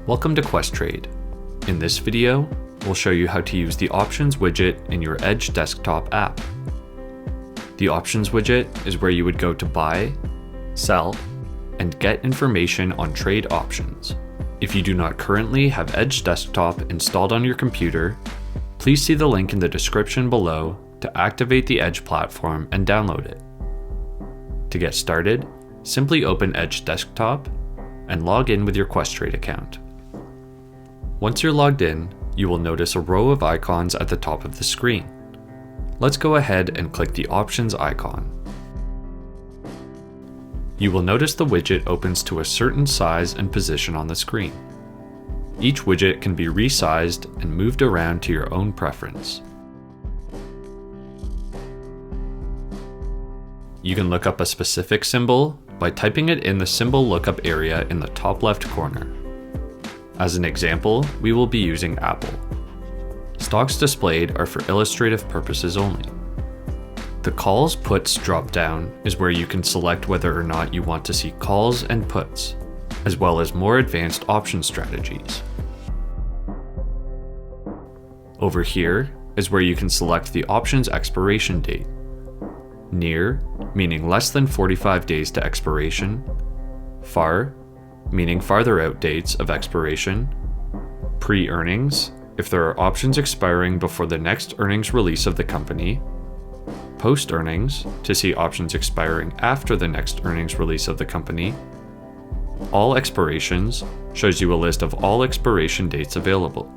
Welcome to Questrade. In this video, we'll show you how to use the Options widget in your Edge Desktop app. The Options widget is where you would go to buy, sell, and get information on trade options. If you do not currently have Edge Desktop installed on your computer, please see the link in the description below to activate the Edge platform and download it. To get started, simply open Edge Desktop and log in with your Questrade account. Once you're logged in, you will notice a row of icons at the top of the screen. Let's go ahead and click the Options icon. You will notice the widget opens to a certain size and position on the screen. Each widget can be resized and moved around to your own preference. You can look up a specific symbol by typing it in the symbol lookup area in the top left corner. As an example, we will be using Apple. Stocks displayed are for illustrative purposes only. The Calls Puts dropdown is where you can select whether or not you want to see calls and puts, as well as more advanced option strategies. Over here is where you can select the option's expiration date. Near, meaning less than 45 days to expiration. Far, meaning farther out dates of expiration. Pre-earnings, if there are options expiring before the next earnings release of the company. Post-earnings, to see options expiring after the next earnings release of the company. All expirations shows you a list of all expiration dates available.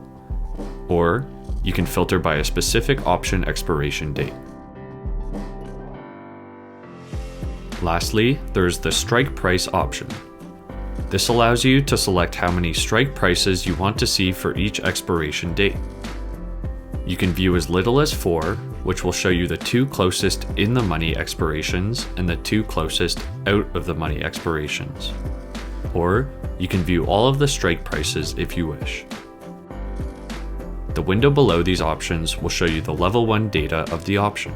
Or, you can filter by a specific option expiration date. Lastly, there's the strike price option. This allows you to select how many strike prices you want to see for each expiration date. You can view as little as 4, which will show you the 2 closest in the money expirations and the 2 closest out of the money expirations. Or you can view all of the strike prices if you wish. The window below these options will show you the level 1 data of the option.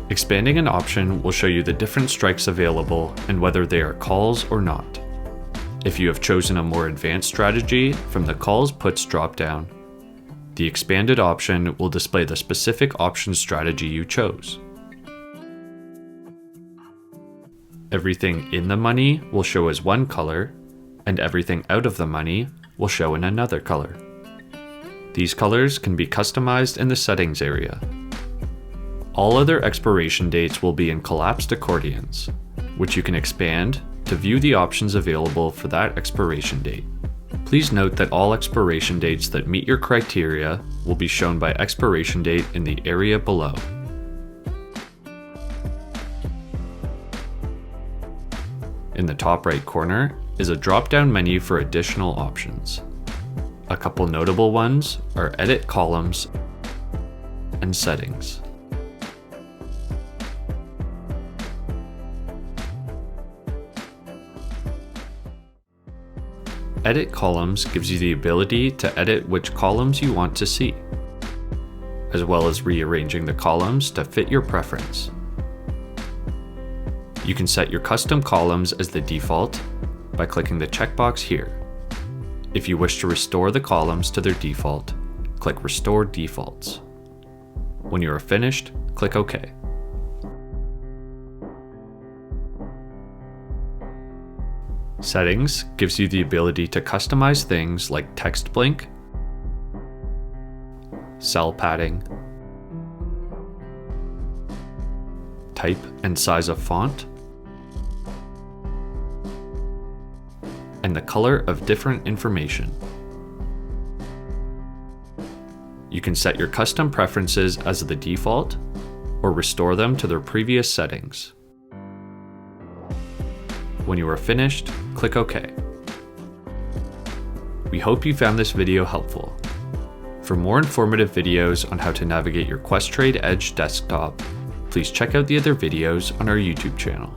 Expanding an option will show you the different strikes available and whether they are calls or not. If you have chosen a more advanced strategy from the Calls Puts dropdown, the expanded option will display the specific option strategy you chose. Everything in the money will show as one color, and everything out of the money will show in another color. These colors can be customized in the settings area. All other expiration dates will be in collapsed accordions, which you can expand to view the options available for that expiration date. Please note that all expiration dates that meet your criteria will be shown by expiration date in the area below. In the top right corner is a drop-down menu for additional options. A couple notable ones are Edit Columns and Settings. Edit Columns gives you the ability to edit which columns you want to see, as well as rearranging the columns to fit your preference. You can set your custom columns as the default by clicking the checkbox here. If you wish to restore the columns to their default, click Restore Defaults. When you are finished, click OK. Settings gives you the ability to customize things like text blink, cell padding, type and size of font, and the color of different information. You can set your custom preferences as the default or restore them to their previous settings. When you are finished, click OK. We hope you found this video helpful. For more informative videos on how to navigate your Questrade Edge Desktop, please check out the other videos on our YouTube channel.